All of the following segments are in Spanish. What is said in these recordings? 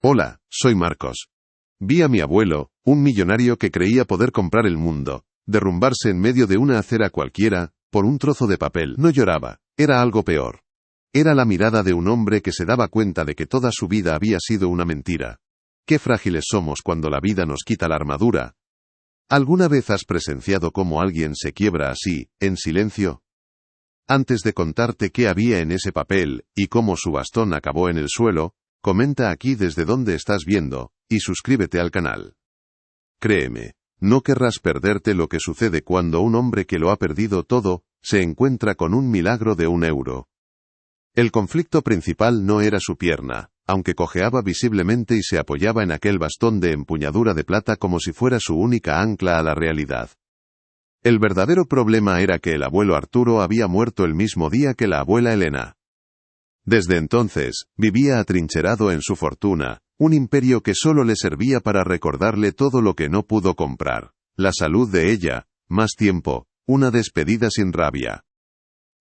Hola, soy Marcos. Vi a mi abuelo, un millonario que creía poder comprar el mundo, derrumbarse en medio de una acera cualquiera, por un trozo de papel. No lloraba, era algo peor. Era la mirada de un hombre que se daba cuenta de que toda su vida había sido una mentira. Qué frágiles somos cuando la vida nos quita la armadura. ¿Alguna vez has presenciado cómo alguien se quiebra así, en silencio? Antes de contarte qué había en ese papel, y cómo su bastón acabó en el suelo, comenta aquí desde dónde estás viendo, y suscríbete al canal. Créeme, no querrás perderte lo que sucede cuando un hombre que lo ha perdido todo, se encuentra con un milagro de €1. El conflicto principal no era su pierna, aunque cojeaba visiblemente y se apoyaba en aquel bastón de empuñadura de plata como si fuera su única ancla a la realidad. El verdadero problema era que el abuelo Arturo había muerto el mismo día que la abuela Elena. Desde entonces, vivía atrincherado en su fortuna, un imperio que solo le servía para recordarle todo lo que no pudo comprar, la salud de ella, más tiempo, una despedida sin rabia.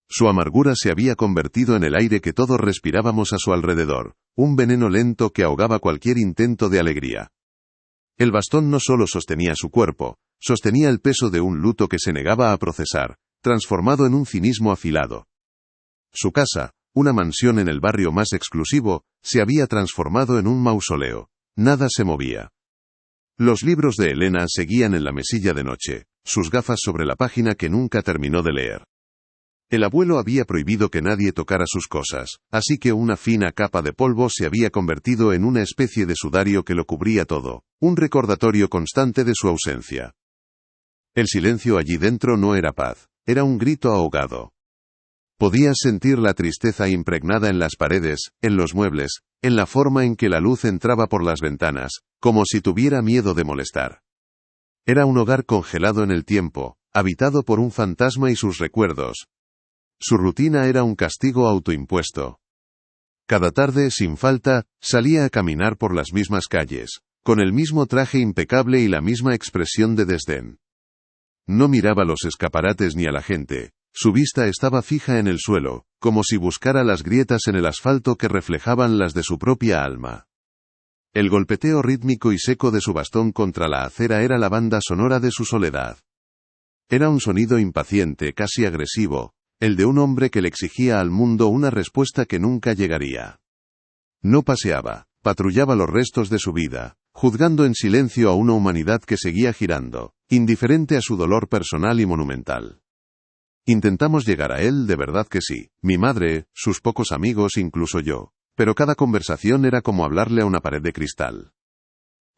Su amargura se había convertido en el aire que todos respirábamos a su alrededor, un veneno lento que ahogaba cualquier intento de alegría. El bastón no solo sostenía su cuerpo, sostenía el peso de un luto que se negaba a procesar, transformado en un cinismo afilado. Su casa, una mansión en el barrio más exclusivo, se había transformado en un mausoleo. Nada se movía. Los libros de Elena seguían en la mesilla de noche, sus gafas sobre la página que nunca terminó de leer. El abuelo había prohibido que nadie tocara sus cosas, así que una fina capa de polvo se había convertido en una especie de sudario que lo cubría todo, un recordatorio constante de su ausencia. El silencio allí dentro no era paz, era un grito ahogado. Podías sentir la tristeza impregnada en las paredes, en los muebles, en la forma en que la luz entraba por las ventanas, como si tuviera miedo de molestar. Era un hogar congelado en el tiempo, habitado por un fantasma y sus recuerdos. Su rutina era un castigo autoimpuesto. Cada tarde, sin falta, salía a caminar por las mismas calles, con el mismo traje impecable y la misma expresión de desdén. No miraba los escaparates ni a la gente. Su vista estaba fija en el suelo, como si buscara las grietas en el asfalto que reflejaban las de su propia alma. El golpeteo rítmico y seco de su bastón contra la acera era la banda sonora de su soledad. Era un sonido impaciente, casi agresivo, el de un hombre que le exigía al mundo una respuesta que nunca llegaría. No paseaba, patrullaba los restos de su vida, juzgando en silencio a una humanidad que seguía girando, indiferente a su dolor personal y monumental. Intentamos llegar a él, de verdad que sí, mi madre, sus pocos amigos, incluso yo, pero cada conversación era como hablarle a una pared de cristal.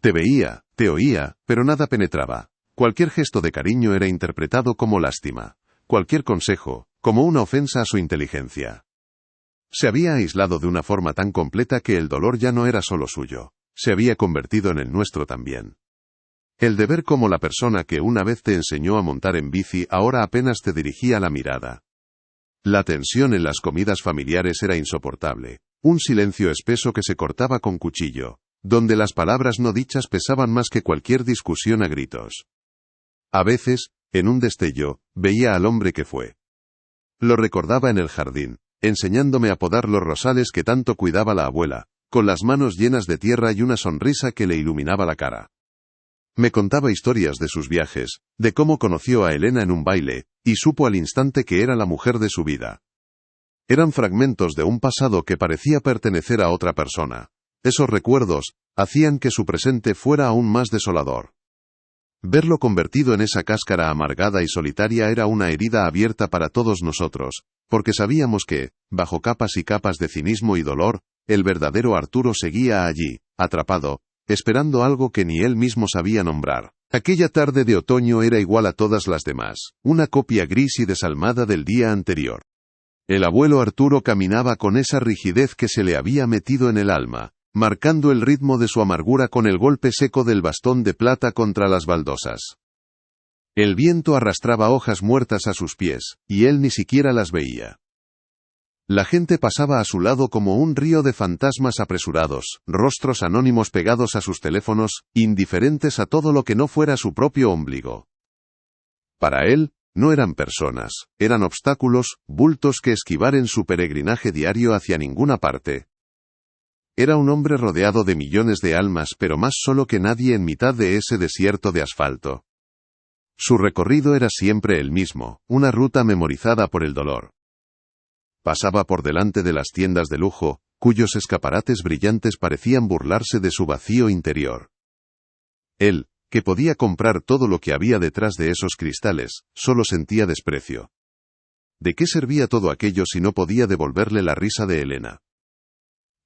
Te veía, te oía, pero nada penetraba. Cualquier gesto de cariño era interpretado como lástima, cualquier consejo, como una ofensa a su inteligencia. Se había aislado de una forma tan completa que el dolor ya no era solo suyo, se había convertido en el nuestro también. El de ver cómo la persona que una vez te enseñó a montar en bici ahora apenas te dirigía la mirada. La tensión en las comidas familiares era insoportable, un silencio espeso que se cortaba con cuchillo, donde las palabras no dichas pesaban más que cualquier discusión a gritos. A veces, en un destello, veía al hombre que fue. Lo recordaba en el jardín, enseñándome a podar los rosales que tanto cuidaba la abuela, con las manos llenas de tierra y una sonrisa que le iluminaba la cara. Me contaba historias de sus viajes, de cómo conoció a Elena en un baile, y supo al instante que era la mujer de su vida. Eran fragmentos de un pasado que parecía pertenecer a otra persona. Esos recuerdos hacían que su presente fuera aún más desolador. Verlo convertido en esa cáscara amargada y solitaria era una herida abierta para todos nosotros, porque sabíamos que, bajo capas y capas de cinismo y dolor, el verdadero Arturo seguía allí, atrapado, esperando algo que ni él mismo sabía nombrar. Aquella tarde de otoño era igual a todas las demás, una copia gris y desalmada del día anterior. El abuelo Arturo caminaba con esa rigidez que se le había metido en el alma, marcando el ritmo de su amargura con el golpe seco del bastón de plata contra las baldosas. El viento arrastraba hojas muertas a sus pies, y él ni siquiera las veía. La gente pasaba a su lado como un río de fantasmas apresurados, rostros anónimos pegados a sus teléfonos, indiferentes a todo lo que no fuera su propio ombligo. Para él, no eran personas, eran obstáculos, bultos que esquivar en su peregrinaje diario hacia ninguna parte. Era un hombre rodeado de millones de almas, pero más solo que nadie en mitad de ese desierto de asfalto. Su recorrido era siempre el mismo, una ruta memorizada por el dolor. Pasaba por delante de las tiendas de lujo, cuyos escaparates brillantes parecían burlarse de su vacío interior. Él, que podía comprar todo lo que había detrás de esos cristales, solo sentía desprecio. ¿De qué servía todo aquello si no podía devolverle la risa de Elena?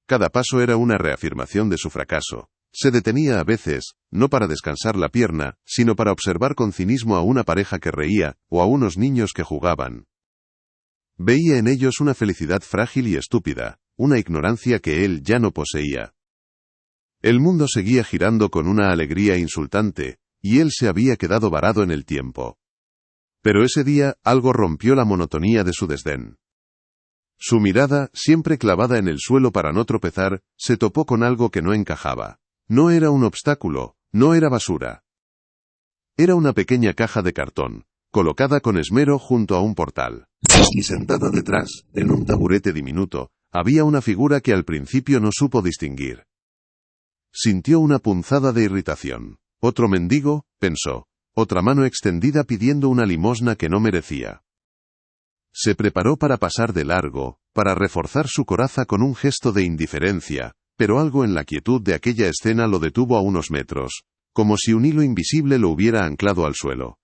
Cada paso era una reafirmación de su fracaso. Se detenía a veces, no para descansar la pierna, sino para observar con cinismo a una pareja que reía, o a unos niños que jugaban. Veía en ellos una felicidad frágil y estúpida, una ignorancia que él ya no poseía. El mundo seguía girando con una alegría insultante, y él se había quedado varado en el tiempo. Pero ese día algo rompió la monotonía de su desdén. Su mirada, siempre clavada en el suelo para no tropezar, se topó con algo que no encajaba. No era un obstáculo, no era basura. Era una pequeña caja de cartón, colocada con esmero junto a un portal. Y sentada detrás, en un taburete diminuto, había una figura que al principio no supo distinguir. Sintió una punzada de irritación. Otro mendigo, pensó, otra mano extendida pidiendo una limosna que no merecía. Se preparó para pasar de largo, para reforzar su coraza con un gesto de indiferencia, pero algo en la quietud de aquella escena lo detuvo a unos metros, como si un hilo invisible lo hubiera anclado al suelo.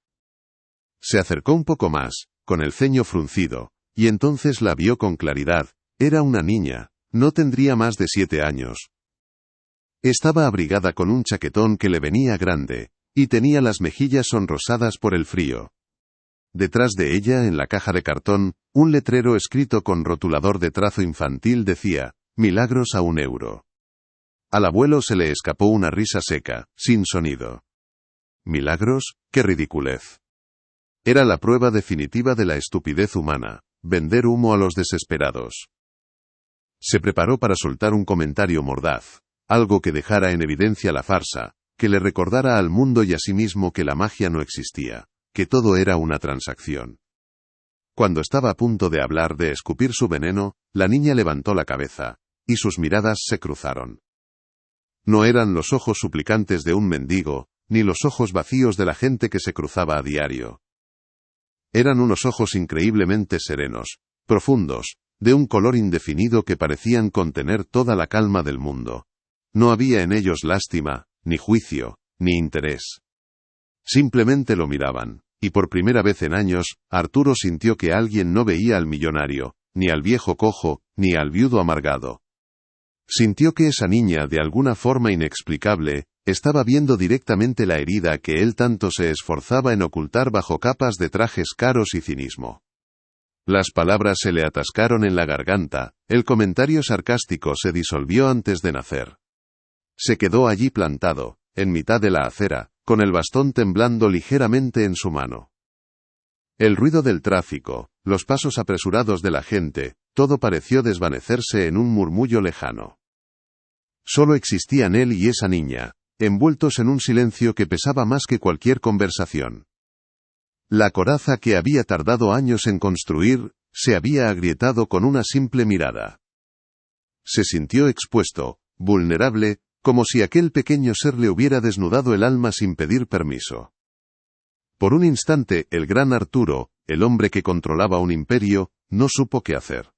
Se acercó un poco más, con el ceño fruncido, y entonces la vio con claridad. Era una niña, no tendría más de 7 años. Estaba abrigada con un chaquetón que le venía grande, y tenía las mejillas sonrosadas por el frío. Detrás de ella, en la caja de cartón, un letrero escrito con rotulador de trazo infantil decía, «Milagros a €1». Al abuelo se le escapó una risa seca, sin sonido. ¿Milagros? ¡Qué ridiculez! Era la prueba definitiva de la estupidez humana, vender humo a los desesperados. Se preparó para soltar un comentario mordaz, algo que dejara en evidencia la farsa, que le recordara al mundo y a sí mismo que la magia no existía, que todo era una transacción. Cuando estaba a punto de hablar de escupir su veneno, la niña levantó la cabeza, y sus miradas se cruzaron. No eran los ojos suplicantes de un mendigo, ni los ojos vacíos de la gente que se cruzaba a diario. Eran unos ojos increíblemente serenos, profundos, de un color indefinido que parecían contener toda la calma del mundo. No había en ellos lástima, ni juicio, ni interés. Simplemente lo miraban, y por primera vez en años, Arturo sintió que alguien no veía al millonario, ni al viejo cojo, ni al viudo amargado. Sintió que esa niña, de alguna forma inexplicable, estaba viendo directamente la herida que él tanto se esforzaba en ocultar bajo capas de trajes caros y cinismo. Las palabras se le atascaron en la garganta, el comentario sarcástico se disolvió antes de nacer. Se quedó allí plantado, en mitad de la acera, con el bastón temblando ligeramente en su mano. El ruido del tráfico, los pasos apresurados de la gente, todo pareció desvanecerse en un murmullo lejano. Solo existían él y esa niña, envueltos en un silencio que pesaba más que cualquier conversación. La coraza que había tardado años en construir, se había agrietado con una simple mirada. Se sintió expuesto, vulnerable, como si aquel pequeño ser le hubiera desnudado el alma sin pedir permiso. Por un instante, el gran Arturo, el hombre que controlaba un imperio, no supo qué hacer.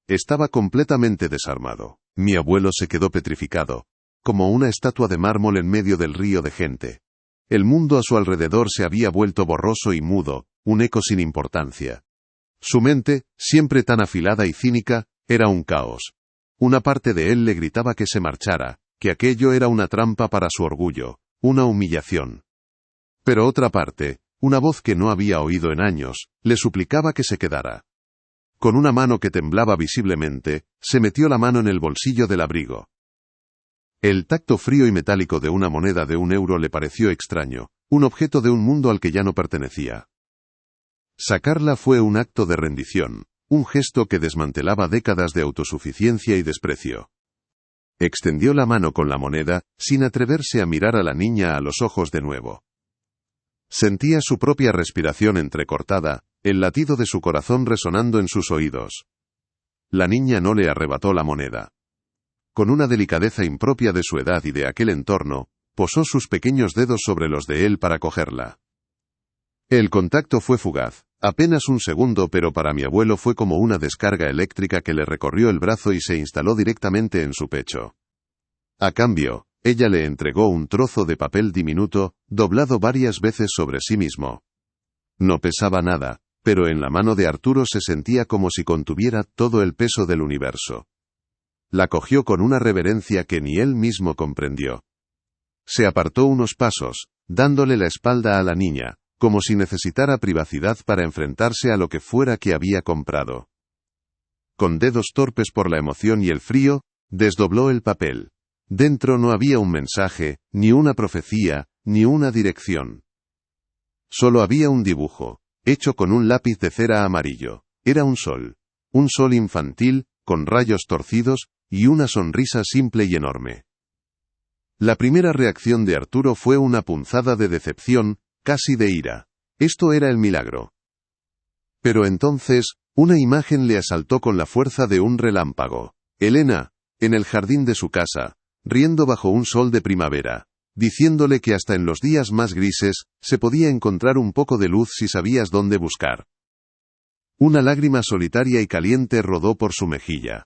Estaba completamente desarmado. Mi abuelo se quedó petrificado, como una estatua de mármol en medio del río de gente. El mundo a su alrededor se había vuelto borroso y mudo, un eco sin importancia. Su mente, siempre tan afilada y cínica, era un caos. Una parte de él le gritaba que se marchara, que aquello era una trampa para su orgullo, una humillación. Pero otra parte, una voz que no había oído en años, le suplicaba que se quedara. Con una mano que temblaba visiblemente, se metió la mano en el bolsillo del abrigo. El tacto frío y metálico de una moneda de €1 le pareció extraño, un objeto de un mundo al que ya no pertenecía. Sacarla fue un acto de rendición, un gesto que desmantelaba décadas de autosuficiencia y desprecio. Extendió la mano con la moneda, sin atreverse a mirar a la niña a los ojos de nuevo. Sentía su propia respiración entrecortada, el latido de su corazón resonando en sus oídos. La niña no le arrebató la moneda. con una delicadeza impropia de su edad y de aquel entorno, posó sus pequeños dedos sobre los de él para cogerla. El contacto fue fugaz, apenas un segundo, pero para mi abuelo fue como una descarga eléctrica que le recorrió el brazo y se instaló directamente en su pecho. A cambio, ella le entregó un trozo de papel diminuto, doblado varias veces sobre sí mismo. No pesaba nada, pero en la mano de Arturo se sentía como si contuviera todo el peso del universo. La cogió con una reverencia que ni él mismo comprendió. Se apartó unos pasos, dándole la espalda a la niña, como si necesitara privacidad para enfrentarse a lo que fuera que había comprado. Con dedos torpes por la emoción y el frío, desdobló el papel. Dentro no había un mensaje, ni una profecía, ni una dirección. Solo había un dibujo, hecho con un lápiz de cera amarillo. Era un sol infantil, con rayos torcidos, y una sonrisa simple y enorme. La primera reacción de Arturo fue una punzada de decepción, casi de ira. Esto era el milagro. Pero entonces, una imagen le asaltó con la fuerza de un relámpago. Elena, en el jardín de su casa, riendo bajo un sol de primavera, diciéndole que hasta en los días más grises, se podía encontrar un poco de luz si sabías dónde buscar. Una lágrima solitaria y caliente rodó por su mejilla.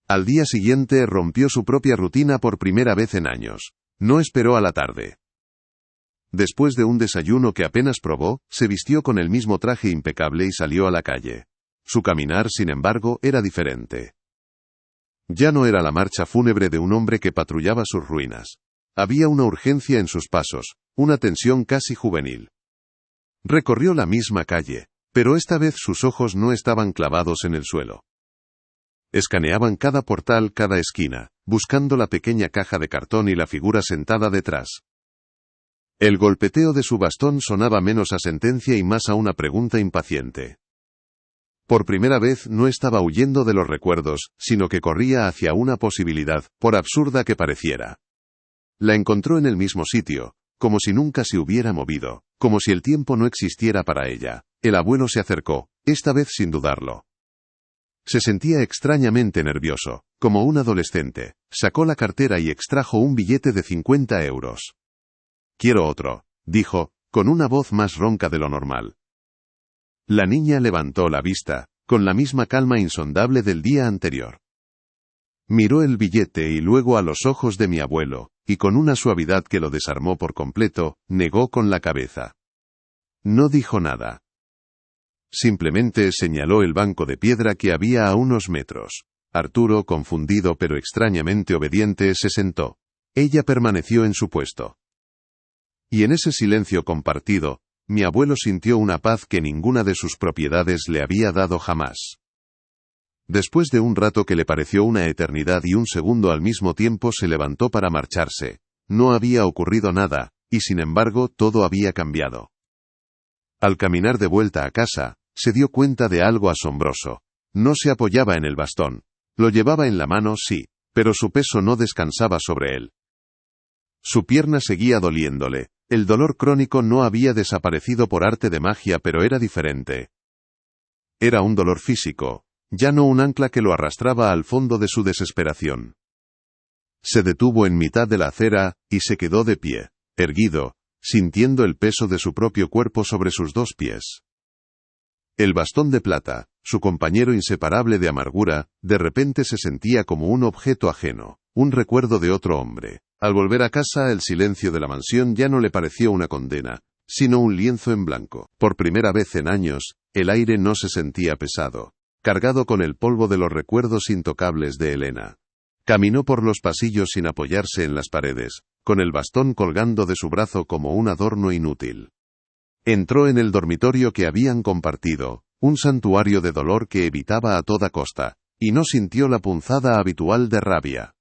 Al día siguiente rompió su propia rutina por primera vez en años. No esperó a la tarde. Después de un desayuno que apenas probó, se vistió con el mismo traje impecable y salió a la calle. Su caminar, sin embargo, era diferente. Ya no era la marcha fúnebre de un hombre que patrullaba sus ruinas. Había una urgencia en sus pasos, una tensión casi juvenil. Recorrió la misma calle, pero esta vez sus ojos no estaban clavados en el suelo. Escaneaban cada portal, cada esquina, buscando la pequeña caja de cartón y la figura sentada detrás. El golpeteo de su bastón sonaba menos a sentencia y más a una pregunta impaciente. Por primera vez no estaba huyendo de los recuerdos, sino que corría hacia una posibilidad, por absurda que pareciera. La encontró en el mismo sitio, como si nunca se hubiera movido, como si el tiempo no existiera para ella. El abuelo se acercó, esta vez sin dudarlo. Se sentía extrañamente nervioso, como un adolescente. Sacó la cartera y extrajo un billete de 50 euros. «Quiero otro», dijo, con una voz más ronca de lo normal. La niña levantó la vista, con la misma calma insondable del día anterior. Miró el billete y luego a los ojos de mi abuelo, y con una suavidad que lo desarmó por completo, negó con la cabeza. No dijo nada. Simplemente señaló el banco de piedra que había a unos metros. Arturo, confundido pero extrañamente obediente, se sentó. Ella permaneció en su puesto. Y en ese silencio compartido, mi abuelo sintió una paz que ninguna de sus propiedades le había dado jamás. Después de un rato que le pareció una eternidad y un segundo al mismo tiempo, se levantó para marcharse. No había ocurrido nada, y sin embargo todo había cambiado. Al caminar de vuelta a casa, se dio cuenta de algo asombroso. No se apoyaba en el bastón. Lo llevaba en la mano, sí, pero su peso no descansaba sobre él. Su pierna seguía doliéndole. El dolor crónico no había desaparecido por arte de magia, pero era diferente. Era un dolor físico, ya no un ancla que lo arrastraba al fondo de su desesperación. Se detuvo en mitad de la acera, y se quedó de pie, erguido, sintiendo el peso de su propio cuerpo sobre sus dos pies. El bastón de plata, su compañero inseparable de amargura, de repente se sentía como un objeto ajeno, un recuerdo de otro hombre. Al volver a casa, el silencio de la mansión ya no le pareció una condena, sino un lienzo en blanco. Por primera vez en años, el aire no se sentía pesado, cargado con el polvo de los recuerdos intocables de Elena. Caminó por los pasillos sin apoyarse en las paredes, con el bastón colgando de su brazo como un adorno inútil. Entró en el dormitorio que habían compartido, un santuario de dolor que evitaba a toda costa, y no sintió la punzada habitual de rabia.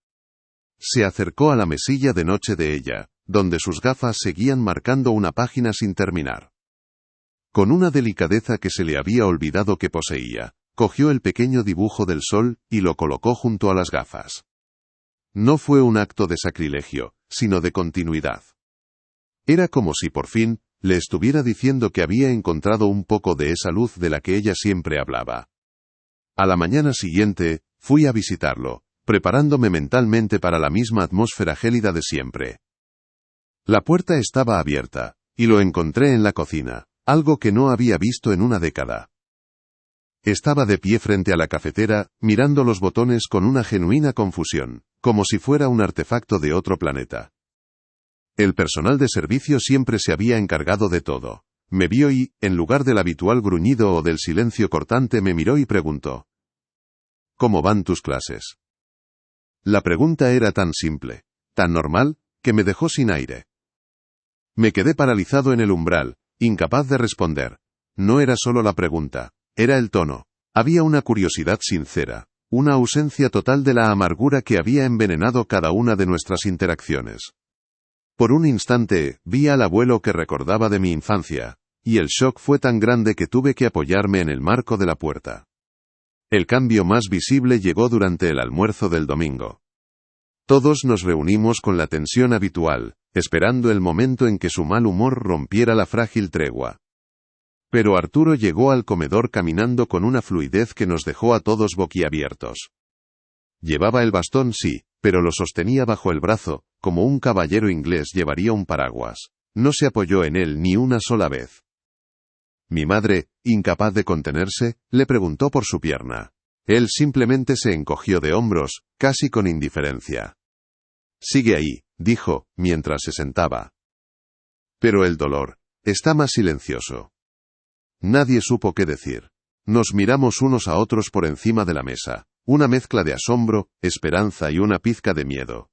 Se acercó a la mesilla de noche de ella, donde sus gafas seguían marcando una página sin terminar. Con una delicadeza que se le había olvidado que poseía, cogió el pequeño dibujo del sol y lo colocó junto a las gafas. No fue un acto de sacrilegio, sino de continuidad. Era como si por fin le estuviera diciendo que había encontrado un poco de esa luz de la que ella siempre hablaba. A la mañana siguiente, fui a visitarlo, preparándome mentalmente para la misma atmósfera gélida de siempre. La puerta estaba abierta, y lo encontré en la cocina, algo que no había visto en una década. Estaba de pie frente a la cafetera, mirando los botones con una genuina confusión, como si fuera un artefacto de otro planeta. El personal de servicio siempre se había encargado de todo. Me vio y, en lugar del habitual gruñido o del silencio cortante, me miró y preguntó: ¿Cómo van tus clases? La pregunta era tan simple, tan normal, que me dejó sin aire. Me quedé paralizado en el umbral, incapaz de responder. No era solo la pregunta, era el tono. Había una curiosidad sincera, una ausencia total de la amargura que había envenenado cada una de nuestras interacciones. Por un instante, vi al abuelo que recordaba de mi infancia, y el shock fue tan grande que tuve que apoyarme en el marco de la puerta. El cambio más visible llegó durante el almuerzo del domingo. Todos nos reunimos con la tensión habitual, esperando el momento en que su mal humor rompiera la frágil tregua. Pero Arturo llegó al comedor caminando con una fluidez que nos dejó a todos boquiabiertos. Llevaba el bastón, sí, pero lo sostenía bajo el brazo, como un caballero inglés llevaría un paraguas. No se apoyó en él ni una sola vez. Mi madre, incapaz de contenerse, le preguntó por su pierna. Él simplemente se encogió de hombros, casi con indiferencia. «Sigue ahí», dijo, mientras se sentaba. Pero el dolor está más silencioso. Nadie supo qué decir. Nos miramos unos a otros por encima de la mesa, una mezcla de asombro, esperanza y una pizca de miedo.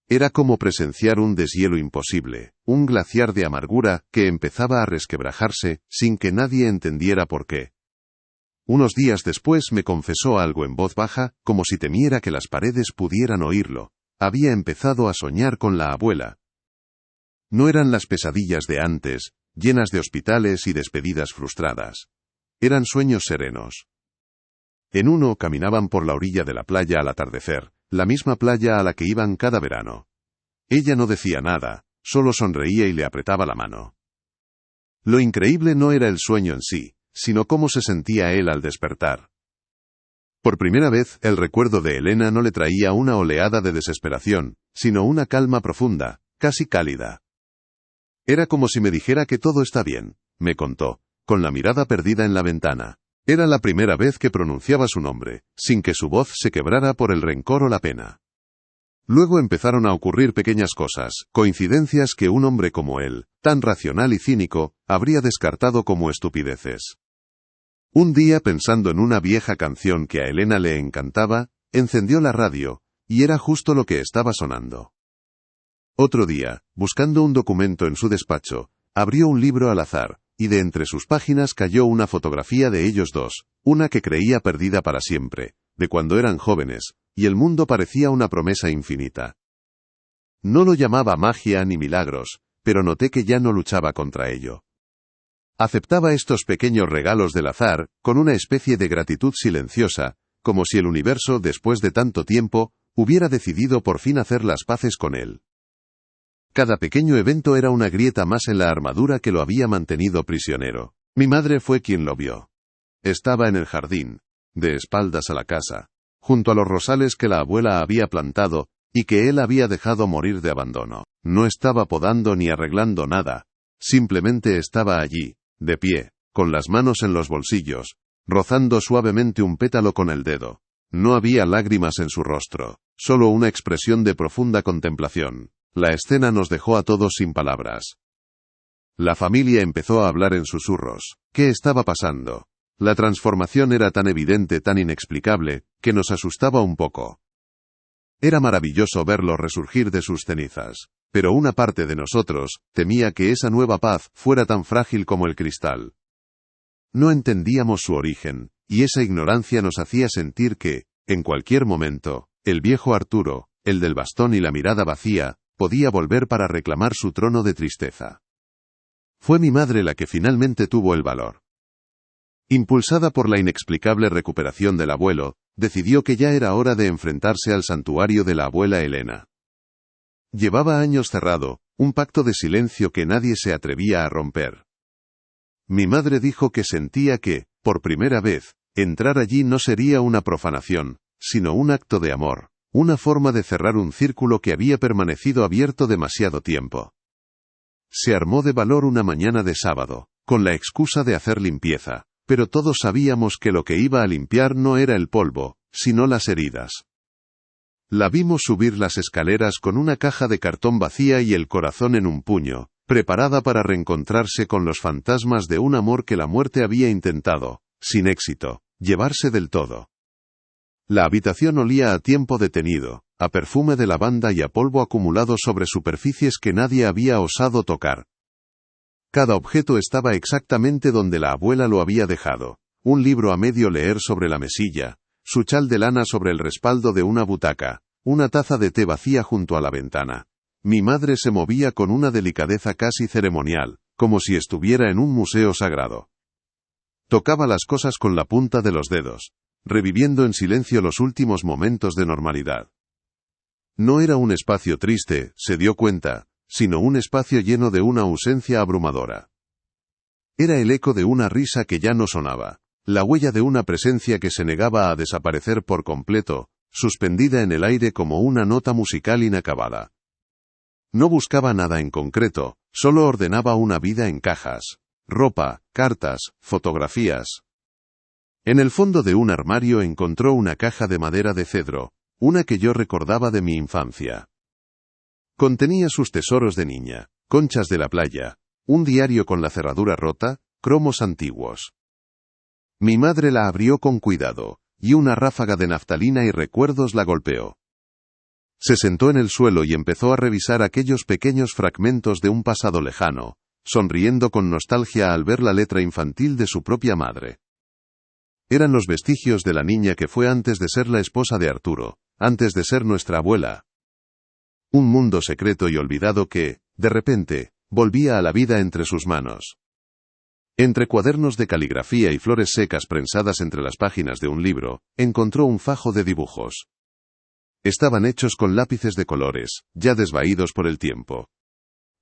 Era como presenciar un deshielo imposible, un glaciar de amargura que empezaba a resquebrajarse, sin que nadie entendiera por qué. Unos días después me confesó algo en voz baja, como si temiera que las paredes pudieran oírlo. Había empezado a soñar con la abuela. No eran las pesadillas de antes, llenas de hospitales y despedidas frustradas. Eran sueños serenos. En uno caminaban por la orilla de la playa al atardecer, la misma playa a la que iban cada verano. Ella no decía nada, solo sonreía y le apretaba la mano. Lo increíble no era el sueño en sí, sino cómo se sentía él al despertar. Por primera vez, el recuerdo de Elena no le traía una oleada de desesperación, sino una calma profunda, casi cálida. Era como si me dijera que todo está bien, me contó, con la mirada perdida en la ventana. Era la primera vez que pronunciaba su nombre, sin que su voz se quebrara por el rencor o la pena. Luego empezaron a ocurrir pequeñas cosas, coincidencias que un hombre como él, tan racional y cínico, habría descartado como estupideces. Un día, pensando en una vieja canción que a Elena le encantaba, encendió la radio, y era justo lo que estaba sonando. Otro día, buscando un documento en su despacho, abrió un libro al azar, y de entre sus páginas cayó una fotografía de ellos dos, una que creía perdida para siempre, de cuando eran jóvenes, y el mundo parecía una promesa infinita. No lo llamaba magia ni milagros, pero noté que ya no luchaba contra ello. Aceptaba estos pequeños regalos del azar, con una especie de gratitud silenciosa, como si el universo, después de tanto tiempo, hubiera decidido por fin hacer las paces con él. Cada pequeño evento era una grieta más en la armadura que lo había mantenido prisionero. Mi madre fue quien lo vio. Estaba en el jardín, de espaldas a la casa, junto a los rosales que la abuela había plantado, y que él había dejado morir de abandono. No estaba podando ni arreglando nada, simplemente estaba allí, de pie, con las manos en los bolsillos, rozando suavemente un pétalo con el dedo. No había lágrimas en su rostro, solo una expresión de profunda contemplación. La escena nos dejó a todos sin palabras. La familia empezó a hablar en susurros. ¿Qué estaba pasando? La transformación era tan evidente, tan inexplicable, que nos asustaba un poco. Era maravilloso verlo resurgir de sus cenizas, pero una parte de nosotros temía que esa nueva paz fuera tan frágil como el cristal. No entendíamos su origen, y esa ignorancia nos hacía sentir que, en cualquier momento, el viejo Arturo, el del bastón y la mirada vacía, podía volver para reclamar su trono de tristeza. Fue mi madre la que finalmente tuvo el valor. Impulsada por la inexplicable recuperación del abuelo, decidió que ya era hora de enfrentarse al santuario de la abuela Elena. Llevaba años cerrado, un pacto de silencio que nadie se atrevía a romper. Mi madre dijo que sentía que, por primera vez, entrar allí no sería una profanación, sino un acto de amor, una forma de cerrar un círculo que había permanecido abierto demasiado tiempo. Se armó de valor una mañana de sábado, con la excusa de hacer limpieza, pero todos sabíamos que lo que iba a limpiar no era el polvo, sino las heridas. La vimos subir las escaleras con una caja de cartón vacía y el corazón en un puño, preparada para reencontrarse con los fantasmas de un amor que la muerte había intentado, sin éxito, llevarse del todo. La habitación olía a tiempo detenido, a perfume de lavanda y a polvo acumulado sobre superficies que nadie había osado tocar. Cada objeto estaba exactamente donde la abuela lo había dejado: un libro a medio leer sobre la mesilla, su chal de lana sobre el respaldo de una butaca, una taza de té vacía junto a la ventana. Mi madre se movía con una delicadeza casi ceremonial, como si estuviera en un museo sagrado. Tocaba las cosas con la punta de los dedos, reviviendo en silencio los últimos momentos de normalidad. No era un espacio triste, se dio cuenta, sino un espacio lleno de una ausencia abrumadora. Era el eco de una risa que ya no sonaba, la huella de una presencia que se negaba a desaparecer por completo, suspendida en el aire como una nota musical inacabada. No buscaba nada en concreto, solo ordenaba una vida en cajas, ropa, cartas, fotografías. En el fondo de un armario encontró una caja de madera de cedro, una que yo recordaba de mi infancia. Contenía sus tesoros de niña, conchas de la playa, un diario con la cerradura rota, cromos antiguos. Mi madre la abrió con cuidado, y una ráfaga de naftalina y recuerdos la golpeó. Se sentó en el suelo y empezó a revisar aquellos pequeños fragmentos de un pasado lejano, sonriendo con nostalgia al ver la letra infantil de su propia madre. Eran los vestigios de la niña que fue antes de ser la esposa de Arturo, antes de ser nuestra abuela. Un mundo secreto y olvidado que, de repente, volvía a la vida entre sus manos. Entre cuadernos de caligrafía y flores secas prensadas entre las páginas de un libro, encontró un fajo de dibujos. Estaban hechos con lápices de colores, ya desvaídos por el tiempo.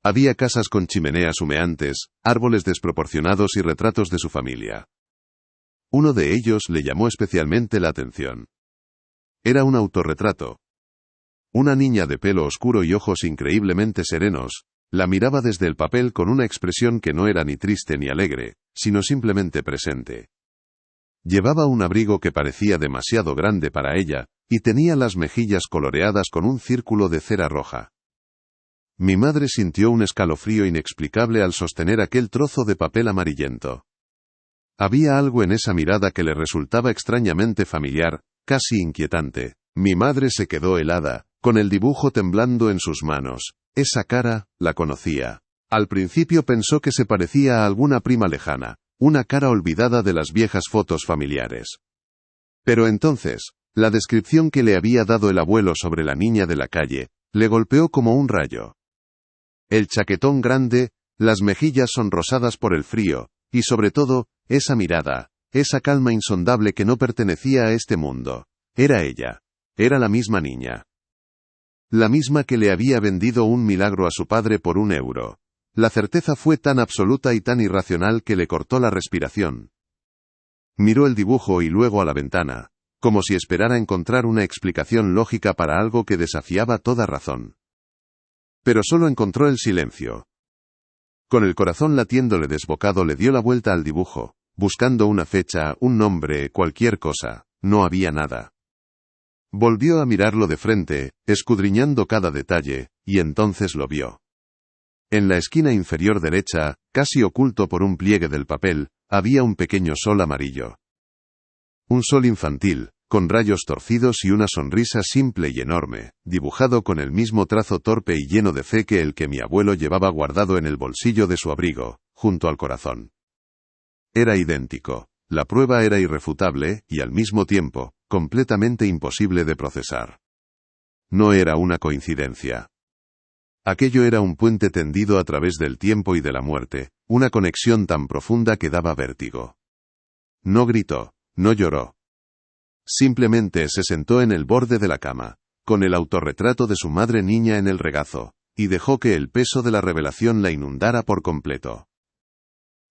Había casas con chimeneas humeantes, árboles desproporcionados y retratos de su familia. Uno de ellos le llamó especialmente la atención. Era un autorretrato. Una niña de pelo oscuro y ojos increíblemente serenos, la miraba desde el papel con una expresión que no era ni triste ni alegre, sino simplemente presente. Llevaba un abrigo que parecía demasiado grande para ella, y tenía las mejillas coloreadas con un círculo de cera roja. Mi madre sintió un escalofrío inexplicable al sostener aquel trozo de papel amarillento. Había algo en esa mirada que le resultaba extrañamente familiar, casi inquietante. Mi madre se quedó helada, con el dibujo temblando en sus manos. Esa cara, la conocía. Al principio pensó que se parecía a alguna prima lejana, una cara olvidada de las viejas fotos familiares. Pero entonces, la descripción que le había dado el abuelo sobre la niña de la calle, le golpeó como un rayo. El chaquetón grande, las mejillas sonrosadas por el frío, y sobre todo, esa mirada, esa calma insondable que no pertenecía a este mundo. Era ella. Era la misma niña. La misma que le había vendido un milagro a su padre por €1. La certeza fue tan absoluta y tan irracional que le cortó la respiración. Miró el dibujo y luego a la ventana, como si esperara encontrar una explicación lógica para algo que desafiaba toda razón. Pero solo encontró el silencio. Con el corazón latiéndole desbocado le dio la vuelta al dibujo, buscando una fecha, un nombre, cualquier cosa. No había nada. Volvió a mirarlo de frente, escudriñando cada detalle, y entonces lo vio. En la esquina inferior derecha, casi oculto por un pliegue del papel, había un pequeño sol amarillo. Un sol infantil, con rayos torcidos y una sonrisa simple y enorme, dibujado con el mismo trazo torpe y lleno de fe que el que mi abuelo llevaba guardado en el bolsillo de su abrigo, junto al corazón. Era idéntico. La prueba era irrefutable, y al mismo tiempo, completamente imposible de procesar. No era una coincidencia. Aquello era un puente tendido a través del tiempo y de la muerte, una conexión tan profunda que daba vértigo. No gritó, no lloró. Simplemente se sentó en el borde de la cama, con el autorretrato de su madre niña en el regazo, y dejó que el peso de la revelación la inundara por completo.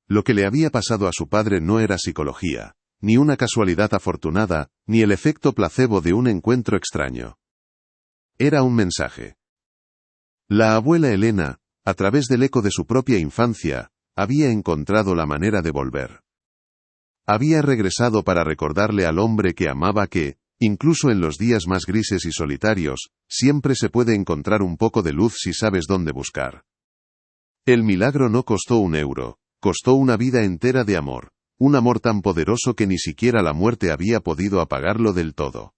Lo que le había pasado a su padre no era psicología, ni una casualidad afortunada, ni el efecto placebo de un encuentro extraño. Era un mensaje. La abuela Elena, a través del eco de su propia infancia, había encontrado la manera de volver. Había regresado para recordarle al hombre que amaba que, incluso en los días más grises y solitarios, siempre se puede encontrar un poco de luz si sabes dónde buscar. El milagro no costó €1, costó una vida entera de amor, un amor tan poderoso que ni siquiera la muerte había podido apagarlo del todo.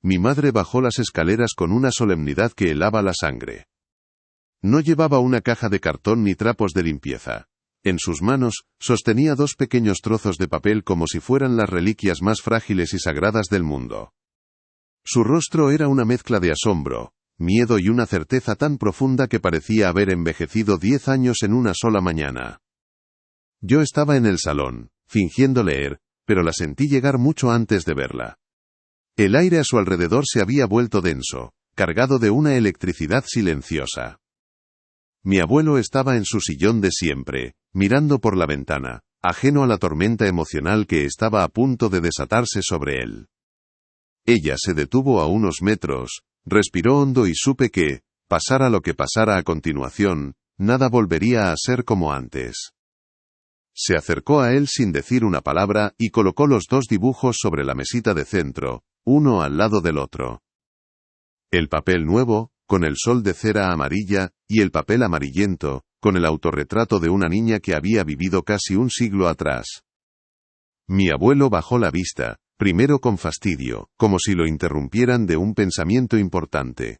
Mi madre bajó las escaleras con una solemnidad que helaba la sangre. No llevaba una caja de cartón ni trapos de limpieza. En sus manos, sostenía 2 pequeños trozos de papel como si fueran las reliquias más frágiles y sagradas del mundo. Su rostro era una mezcla de asombro, miedo y una certeza tan profunda que parecía haber envejecido 10 años en una sola mañana. Yo estaba en el salón, fingiendo leer, pero la sentí llegar mucho antes de verla. El aire a su alrededor se había vuelto denso, cargado de una electricidad silenciosa. Mi abuelo estaba en su sillón de siempre, mirando por la ventana, ajeno a la tormenta emocional que estaba a punto de desatarse sobre él. Ella se detuvo a unos metros, respiró hondo y supe que, pasara lo que pasara a continuación, nada volvería a ser como antes. Se acercó a él sin decir una palabra y colocó los 2 dibujos sobre la mesita de centro, uno al lado del otro. El papel nuevo, con el sol de cera amarilla, y el papel amarillento, con el autorretrato de una niña que había vivido casi un siglo atrás. Mi abuelo bajó la vista, primero con fastidio, como si lo interrumpieran de un pensamiento importante.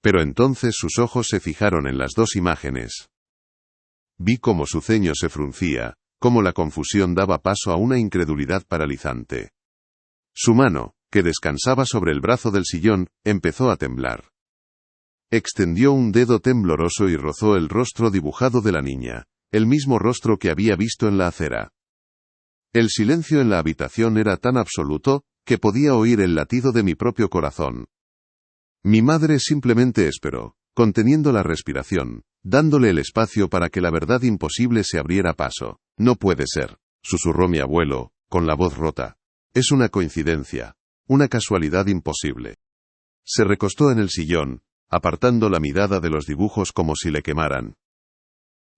Pero entonces sus ojos se fijaron en las 2 imágenes. Vi cómo su ceño se fruncía, cómo la confusión daba paso a una incredulidad paralizante. Su mano, que descansaba sobre el brazo del sillón, empezó a temblar. Extendió un dedo tembloroso y rozó el rostro dibujado de la niña, el mismo rostro que había visto en la acera. El silencio en la habitación era tan absoluto, que podía oír el latido de mi propio corazón. Mi madre simplemente esperó, conteniendo la respiración, dándole el espacio para que la verdad imposible se abriera paso. No puede ser, susurró mi abuelo, con la voz rota. Es una coincidencia, una casualidad imposible. Se recostó en el sillón, apartando la mirada de los dibujos como si le quemaran.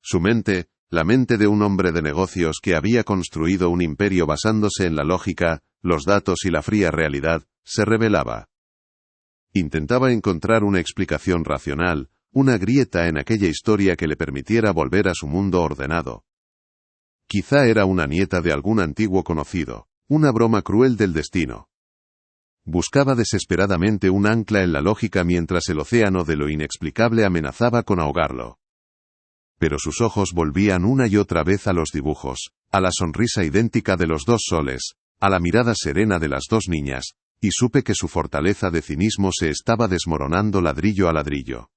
Su mente, la mente de un hombre de negocios que había construido un imperio basándose en la lógica, los datos y la fría realidad, se rebelaba. Intentaba encontrar una explicación racional, una grieta en aquella historia que le permitiera volver a su mundo ordenado. Quizá era una nieta de algún antiguo conocido, una broma cruel del destino. Buscaba desesperadamente un ancla en la lógica mientras el océano de lo inexplicable amenazaba con ahogarlo. Pero sus ojos volvían una y otra vez a los dibujos, a la sonrisa idéntica de los 2 soles, a la mirada serena de las 2 niñas, y supe que su fortaleza de cinismo se estaba desmoronando ladrillo a ladrillo.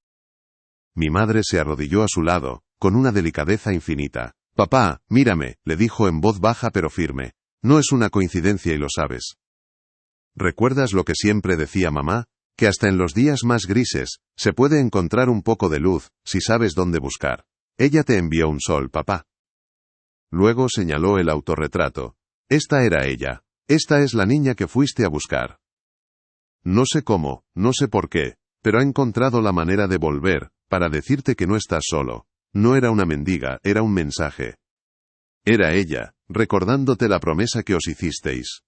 Mi madre se arrodilló a su lado, con una delicadeza infinita. «Papá, mírame», le dijo en voz baja pero firme. «No es una coincidencia y lo sabes. ¿Recuerdas lo que siempre decía mamá? Que hasta en los días más grises, se puede encontrar un poco de luz, si sabes dónde buscar. Ella te envió un sol, papá». Luego señaló el autorretrato. «Esta era ella. Esta es la niña que fuiste a buscar. No sé cómo, no sé por qué, pero ha encontrado la manera de volver, para decirte que no estás solo. No era una mendiga, era un mensaje. Era ella, recordándote la promesa que os hicisteis».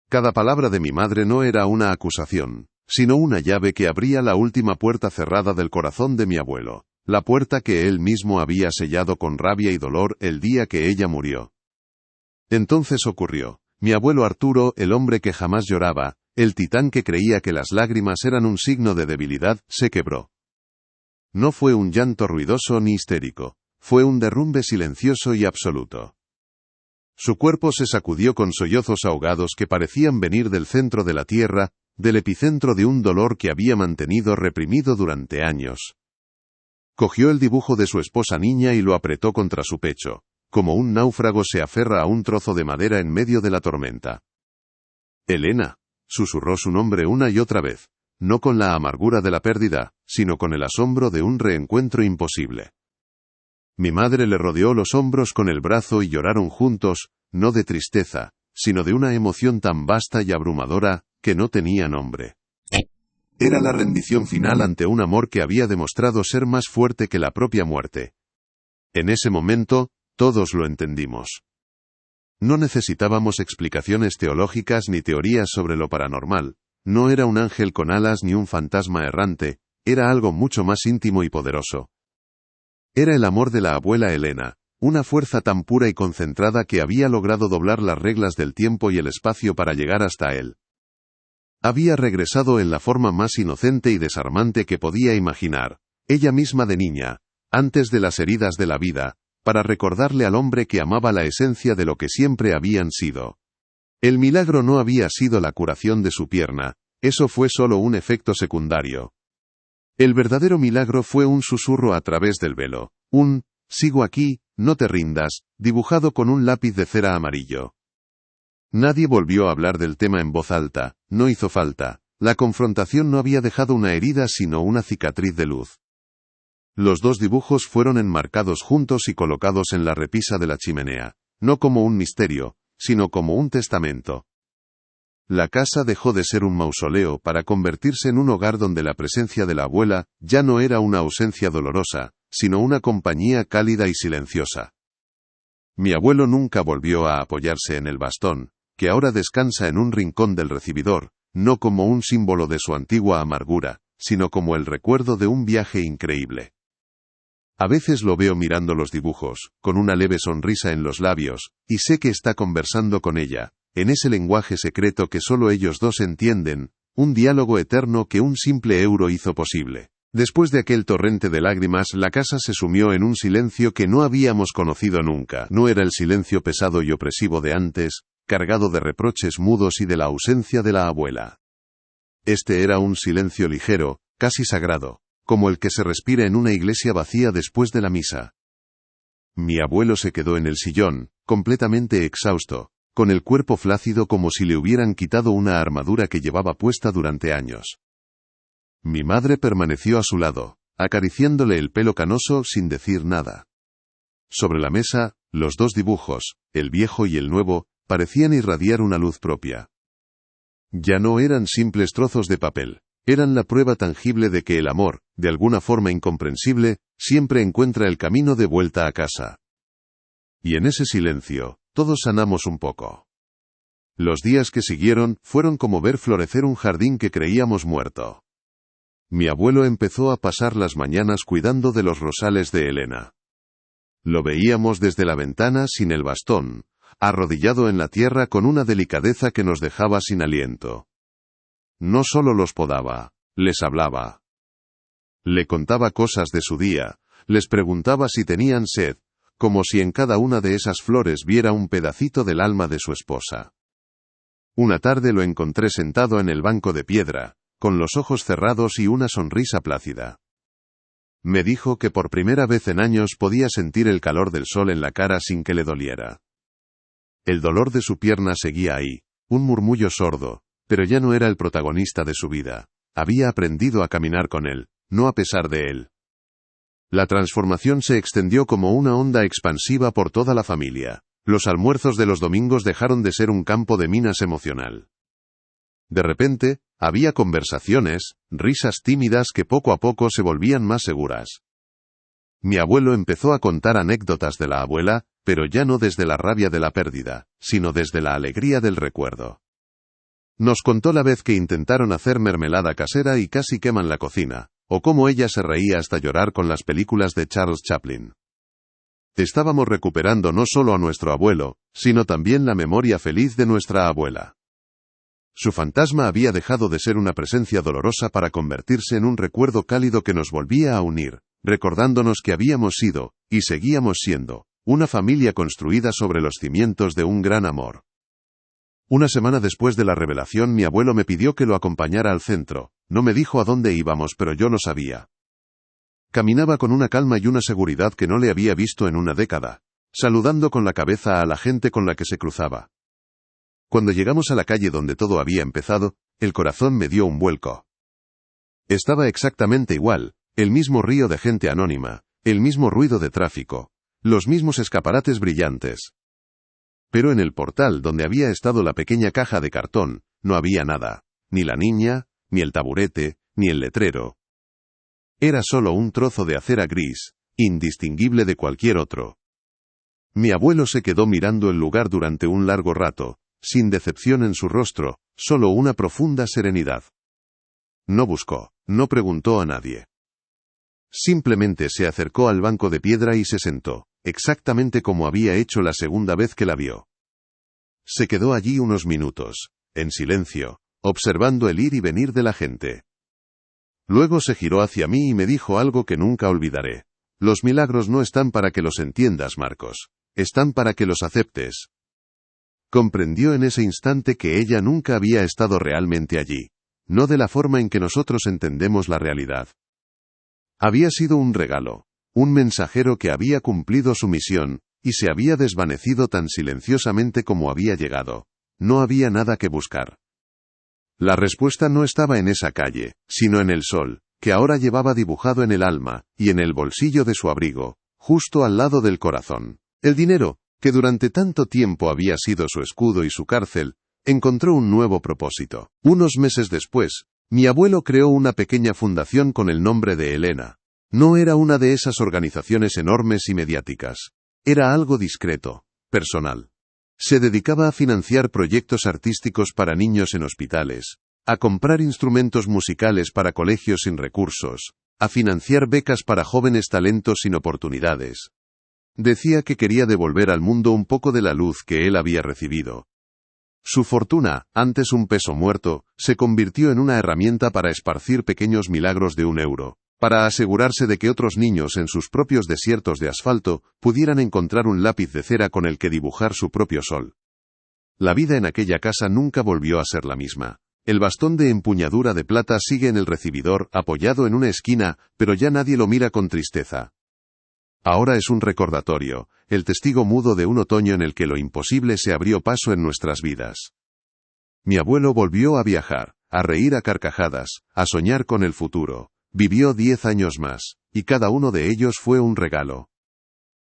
Cada palabra de mi madre no era una acusación, sino una llave que abría la última puerta cerrada del corazón de mi abuelo, la puerta que él mismo había sellado con rabia y dolor el día que ella murió. Entonces ocurrió. Mi abuelo Arturo, el hombre que jamás lloraba, el titán que creía que las lágrimas eran un signo de debilidad, se quebró. No fue un llanto ruidoso ni histérico, fue un derrumbe silencioso y absoluto. Su cuerpo se sacudió con sollozos ahogados que parecían venir del centro de la tierra, del epicentro de un dolor que había mantenido reprimido durante años. Cogió el dibujo de su esposa niña y lo apretó contra su pecho, como un náufrago se aferra a un trozo de madera en medio de la tormenta. «Elena», susurró su nombre una y otra vez, no con la amargura de la pérdida, sino con el asombro de un reencuentro imposible. Mi madre le rodeó los hombros con el brazo y lloraron juntos, no de tristeza, sino de una emoción tan vasta y abrumadora, que no tenía nombre. Era la rendición final ante un amor que había demostrado ser más fuerte que la propia muerte. En ese momento, todos lo entendimos. No necesitábamos explicaciones teológicas ni teorías sobre lo paranormal. No era un ángel con alas ni un fantasma errante, era algo mucho más íntimo y poderoso. Era el amor de la abuela Elena, una fuerza tan pura y concentrada que había logrado doblar las reglas del tiempo y el espacio para llegar hasta él. Había regresado en la forma más inocente y desarmante que podía imaginar, ella misma de niña, antes de las heridas de la vida, para recordarle al hombre que amaba la esencia de lo que siempre habían sido. El milagro no había sido la curación de su pierna, eso fue solo un efecto secundario. El verdadero milagro fue un susurro a través del velo, un «sigo aquí, no te rindas», dibujado con un lápiz de cera amarillo. Nadie volvió a hablar del tema en voz alta, no hizo falta, la confrontación no había dejado una herida sino una cicatriz de luz. Los dos dibujos fueron enmarcados juntos y colocados en la repisa de la chimenea, no como un misterio, sino como un testamento. La casa dejó de ser un mausoleo para convertirse en un hogar donde la presencia de la abuela ya no era una ausencia dolorosa, sino una compañía cálida y silenciosa. Mi abuelo nunca volvió a apoyarse en el bastón, que ahora descansa en un rincón del recibidor, no como un símbolo de su antigua amargura, sino como el recuerdo de un viaje increíble. A veces lo veo mirando los dibujos, con una leve sonrisa en los labios, y sé que está conversando con ella, en ese lenguaje secreto que solo ellos dos entienden, un diálogo eterno que un simple euro hizo posible. Después de aquel torrente de lágrimas, la casa se sumió en un silencio que no habíamos conocido nunca. No era el silencio pesado y opresivo de antes, cargado de reproches mudos y de la ausencia de la abuela. Este era un silencio ligero, casi sagrado, como el que se respira en una iglesia vacía después de la misa. Mi abuelo se quedó en el sillón, completamente exhausto, con el cuerpo flácido como si le hubieran quitado una armadura que llevaba puesta durante años. Mi madre permaneció a su lado, acariciándole el pelo canoso sin decir nada. Sobre la mesa, los dos dibujos, el viejo y el nuevo, parecían irradiar una luz propia. Ya no eran simples trozos de papel. Eran la prueba tangible de que el amor, de alguna forma incomprensible, siempre encuentra el camino de vuelta a casa. Y en ese silencio, todos sanamos un poco. Los días que siguieron fueron como ver florecer un jardín que creíamos muerto. Mi abuelo empezó a pasar las mañanas cuidando de los rosales de Elena. Lo veíamos desde la ventana sin el bastón, arrodillado en la tierra con una delicadeza que nos dejaba sin aliento. No solo los podaba, les hablaba. Le contaba cosas de su día, les preguntaba si tenían sed, como si en cada una de esas flores viera un pedacito del alma de su esposa. Una tarde lo encontré sentado en el banco de piedra, con los ojos cerrados y una sonrisa plácida. Me dijo que por primera vez en años podía sentir el calor del sol en la cara sin que le doliera. El dolor de su pierna seguía ahí, un murmullo sordo, pero ya no era el protagonista de su vida. Había aprendido a caminar con él, no a pesar de él. La transformación se extendió como una onda expansiva por toda la familia. Los almuerzos de los domingos dejaron de ser un campo de minas emocional. De repente, había conversaciones, risas tímidas que poco a poco se volvían más seguras. Mi abuelo empezó a contar anécdotas de la abuela, pero ya no desde la rabia de la pérdida, sino desde la alegría del recuerdo. Nos contó la vez que intentaron hacer mermelada casera y casi queman la cocina, o cómo ella se reía hasta llorar con las películas de Charles Chaplin. Estábamos recuperando no solo a nuestro abuelo, sino también la memoria feliz de nuestra abuela. Su fantasma había dejado de ser una presencia dolorosa para convertirse en un recuerdo cálido que nos volvía a unir, recordándonos que habíamos sido, y seguíamos siendo, una familia construida sobre los cimientos de un gran amor. Una semana después de la revelación mi abuelo me pidió que lo acompañara al centro. No me dijo a dónde íbamos, pero yo lo sabía. Caminaba con una calma y una seguridad que no le había visto en una década, saludando con la cabeza a la gente con la que se cruzaba. Cuando llegamos a la calle donde todo había empezado, el corazón me dio un vuelco. Estaba exactamente igual, el mismo río de gente anónima, el mismo ruido de tráfico, los mismos escaparates brillantes. Pero en el portal donde había estado la pequeña caja de cartón, no había nada. Ni la niña, ni el taburete, ni el letrero. Era solo un trozo de acera gris, indistinguible de cualquier otro. Mi abuelo se quedó mirando el lugar durante un largo rato, sin decepción en su rostro, solo una profunda serenidad. No buscó, no preguntó a nadie. Simplemente se acercó al banco de piedra y se sentó, exactamente como había hecho la segunda vez que la vio. Se quedó allí unos minutos, en silencio, observando el ir y venir de la gente. Luego se giró hacia mí y me dijo algo que nunca olvidaré. Los milagros no están para que los entiendas, Marcos. Están para que los aceptes. Comprendió en ese instante que ella nunca había estado realmente allí, no de la forma en que nosotros entendemos la realidad. Había sido un regalo, un mensajero que había cumplido su misión, y se había desvanecido tan silenciosamente como había llegado. No había nada que buscar. La respuesta no estaba en esa calle, sino en el sol, que ahora llevaba dibujado en el alma, y en el bolsillo de su abrigo, justo al lado del corazón. El dinero, que durante tanto tiempo había sido su escudo y su cárcel, encontró un nuevo propósito. Unos meses después, mi abuelo creó una pequeña fundación con el nombre de Elena. No era una de esas organizaciones enormes y mediáticas. Era algo discreto, personal. Se dedicaba a financiar proyectos artísticos para niños en hospitales, a comprar instrumentos musicales para colegios sin recursos, a financiar becas para jóvenes talentos sin oportunidades. Decía que quería devolver al mundo un poco de la luz que él había recibido. Su fortuna, antes un peso muerto, se convirtió en una herramienta para esparcir pequeños milagros de €1, para asegurarse de que otros niños en sus propios desiertos de asfalto pudieran encontrar un lápiz de cera con el que dibujar su propio sol. La vida en aquella casa nunca volvió a ser la misma. El bastón de empuñadura de plata sigue en el recibidor, apoyado en una esquina, pero ya nadie lo mira con tristeza. Ahora es un recordatorio, el testigo mudo de un otoño en el que lo imposible se abrió paso en nuestras vidas. Mi abuelo volvió a viajar, a reír a carcajadas, a soñar con el futuro. Vivió 10 años más, y cada uno de ellos fue un regalo.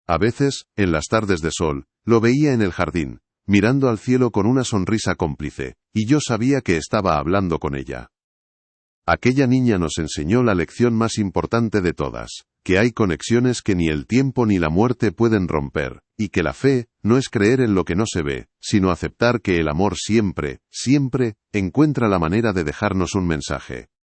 A veces, en las tardes de sol, lo veía en el jardín, mirando al cielo con una sonrisa cómplice, y yo sabía que estaba hablando con ella. Aquella niña nos enseñó la lección más importante de todas, que hay conexiones que ni el tiempo ni la muerte pueden romper, y que la fe no es creer en lo que no se ve, sino aceptar que el amor siempre, siempre, encuentra la manera de dejarnos un mensaje.